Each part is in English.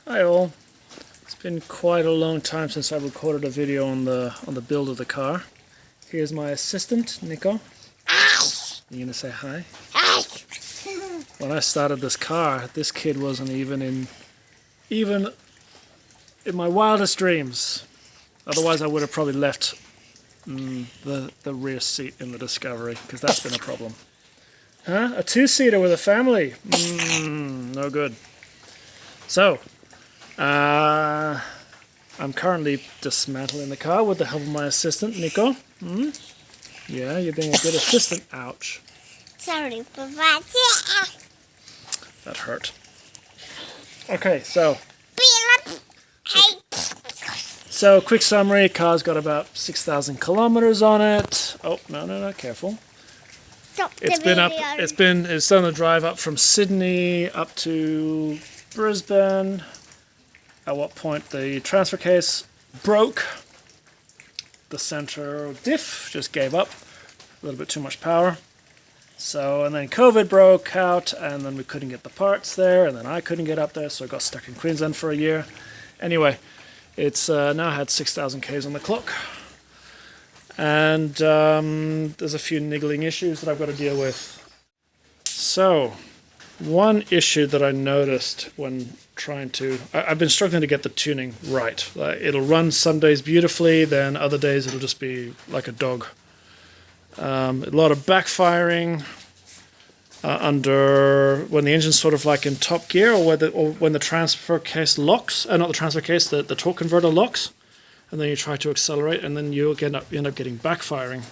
Hi all. It's been quite a long time since I recorded a video on the build of the car. Here's my assistant, Nico. You gonna say hi? When I started this car, this kid wasn't even in my wildest dreams. Otherwise I would have probably left the rear seat in the Discovery, because that's been a problem. Huh? A two-seater with a family? No good. So, I'm currently dismantling the car with the help of my assistant, Nico. Yeah, you're being a good assistant. Ouch. Sorry for that. That hurt. Okay, so quick summary. Car's got about 6,000 kilometers on it. Oh, no, careful. It's done the drive up from Sydney up to Brisbane. At what point the transfer case broke. The center diff just gave up. A little bit too much power. So, and then COVID broke out, and then we couldn't get the parts there, and then I couldn't get up there, so I got stuck in Queensland for a year. Anyway, it's now had 6,000 Ks on the clock. And there's a few niggling issues that I've got to deal with. So, one issue that I noticed when trying to... I've been struggling to get the tuning right. It'll run some days beautifully, then other days it'll just be like a dog. A lot of backfiring when the engine's sort of like in top gear, or when the transfer case locks. Not the transfer case, the torque converter locks. And then you try to accelerate, and then you end up getting backfiring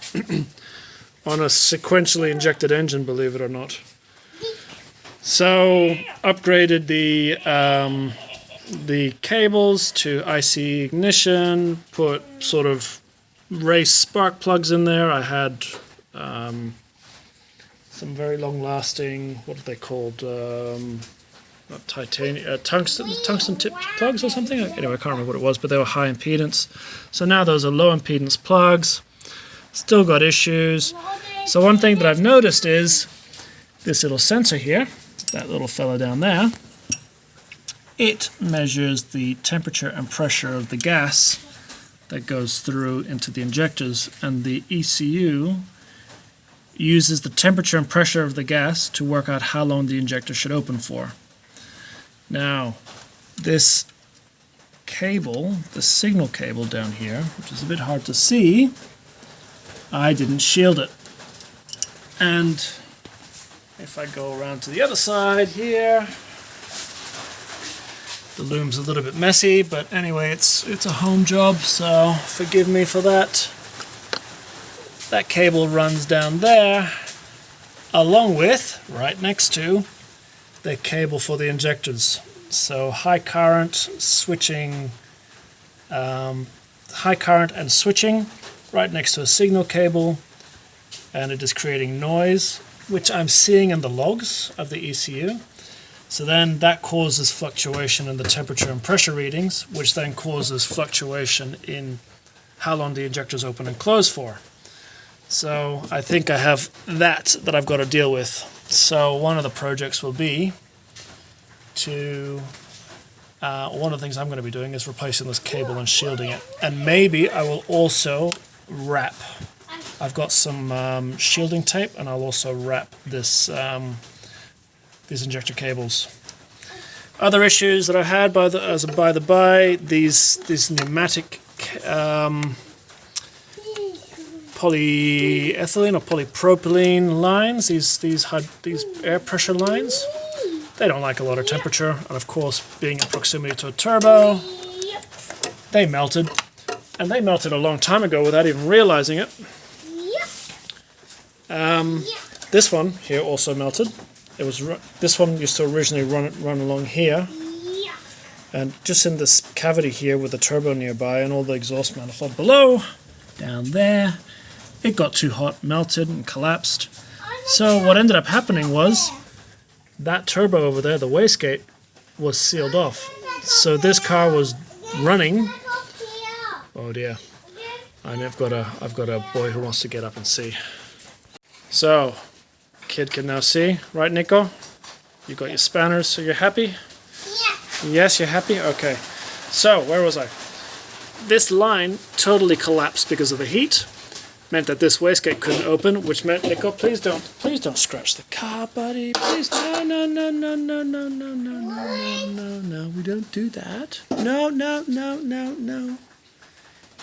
on a sequentially injected engine, believe it or not. So upgraded the cables to IC ignition, put sort of race spark plugs in there. I had some very long-lasting, what are they called? Not titanium, tungsten tip plugs or something. Anyway, I can't remember what it was, but they were high impedance. So now those are low impedance plugs. Still got issues. So one thing that I've noticed is this little sensor here, that little fella down there, it measures the temperature and pressure of the gas that goes through into the injectors, and the ECU uses the temperature and pressure of the gas to work out how long the injector should open for. Now, this cable, the signal cable down here, which is a bit hard to see, I didn't shield it. And if I go around to the other side here, the loom's a little bit messy, but anyway, it's a home job, so forgive me for that. That cable runs down there, along with, right next to, the cable for the injectors. So high current switching, high current and switching right next to a signal cable, and it is creating noise, which I'm seeing in the logs of the ECU. So then that causes fluctuation in the temperature and pressure readings, which then causes fluctuation in how long the injectors open and close for. So I think I have that I've got to deal with. So one of the projects will be to, one of the things I'm going to be doing is replacing this cable and shielding it. And maybe I will also wrap. I've got some shielding tape, and I'll also wrap this these injector cables. Other issues that I had by the by, these pneumatic polyethylene or polypropylene lines, these air pressure lines, they don't like a lot of temperature, and of course, being in proximity to a turbo, they melted, and they melted a long time ago without even realizing it. This one here also melted. This one used to originally run along here, and just in this cavity here with the turbo nearby and all the exhaust manifold below, down there, it got too hot, melted, and collapsed. So what ended up happening was that turbo over there, the wastegate, was sealed off. So this car was running. Oh dear! And I've got a boy who wants to get up and see. So, kid can now see, right, Nico? You got your spanners, so you're happy? Yeah. Yes, you're happy? Okay. So, where was I? This line totally collapsed because of the heat. Meant that this wastegate couldn't open, which meant, Nico, please don't scratch the car, buddy. Please, no, no, no, no, no, no, no, no, no, no, no, we don't do that. No, no, no, no, no.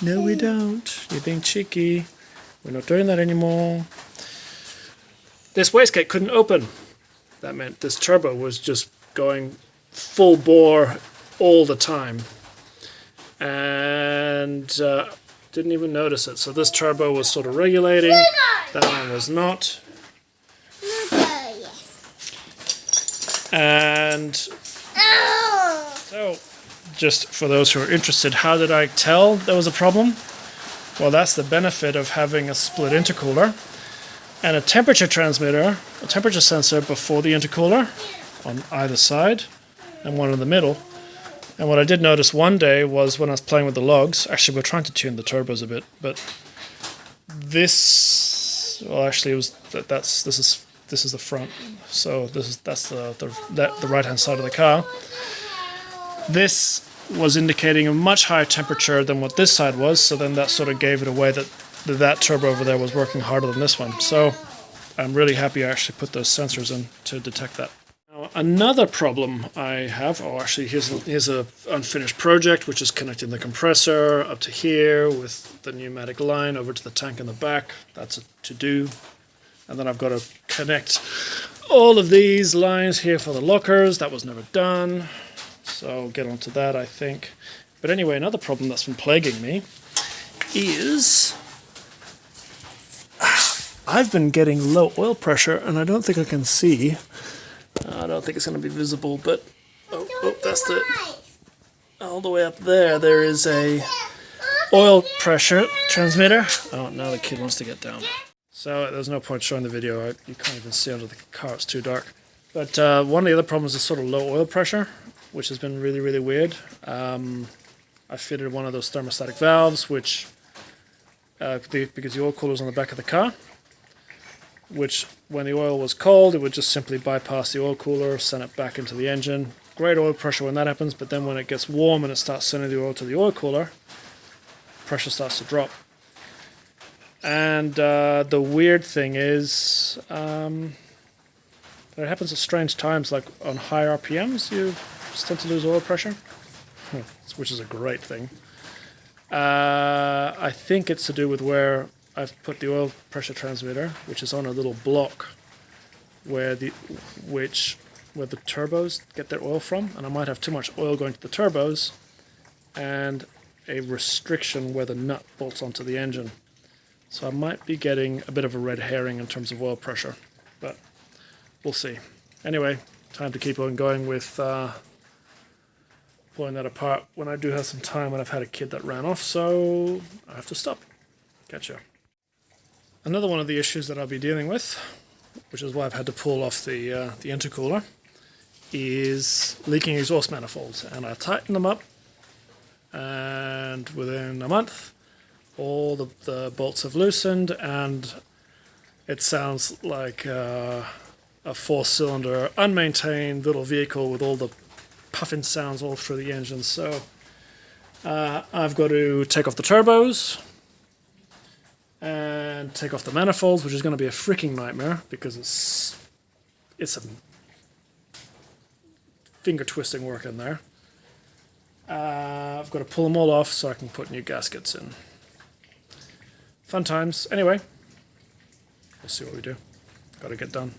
No, we don't. You're being cheeky. We're not doing that anymore. This wastegate couldn't open. That meant this turbo was just going full bore all the time. And didn't even notice it. So this turbo was sort of regulating. That one was not. And so, just for those who are interested, how did I tell there was a problem? Well, that's the benefit of having a split intercooler and a temperature transmitter, a temperature sensor before the intercooler on either side and one in the middle. And what I did notice one day was when I was playing with the logs, actually we're trying to tune the turbos a bit, but this, well actually it was, this is the front, so that's the right hand side of the car. This was indicating a much higher temperature than what this side was, so then that sort of gave it away that turbo over there was working harder than this one. So I'm really happy I actually put those sensors in to detect that. Now, another problem I have, actually here's a unfinished project which is connecting the compressor up to here with the pneumatic line over to the tank in the back. That's a to-do. And then I've got to connect all of these lines here for the lockers. That was never done. So I'll get onto that, I think. But anyway, another problem that's been plaguing me is I've been getting low oil pressure, and I don't think I can see. I don't think it's going to be visible, but that's all the way up there. There is a oil pressure transmitter. Oh, now the kid wants to get down. So there's no point showing the video. You can't even see under the car, it's too dark. But one of the other problems is sort of low oil pressure, which has been really, really weird. I fitted one of those thermostatic valves, which, because the oil cooler is on the back of the car, which when the oil was cold, it would just simply bypass the oil cooler, send it back into the engine. Great oil pressure when that happens, but then when it gets warm and it starts sending the oil to the oil cooler, pressure starts to drop. And the weird thing is, it happens at strange times, like on high RPMs, you tend to lose oil pressure, which is a great thing. I think it's to do with where I've put the oil pressure transmitter, which is on a little block where the turbos get their oil from, and I might have too much oil going to the turbos and a restriction where the nut bolts onto the engine. So I might be getting a bit of a red herring in terms of oil pressure, but we'll see. Anyway, time to keep on going with pulling that apart when I do have some time, when I've had a kid that ran off, so I have to stop. Catch ya. Another one of the issues that I'll be dealing with, which is why I've had to pull off the intercooler, is leaking exhaust manifolds. And I tightened them up, and within a month, all the bolts have loosened, and it sounds like a four-cylinder, unmaintained little vehicle with all the puffing sounds all through the engine. So I've got to take off the turbos and take off the manifolds, which is going to be a freaking nightmare because it's some finger twisting work in there. I've got to pull them all off so I can put new gaskets in. Fun times. Anyway, we'll see what we do. Got to get done.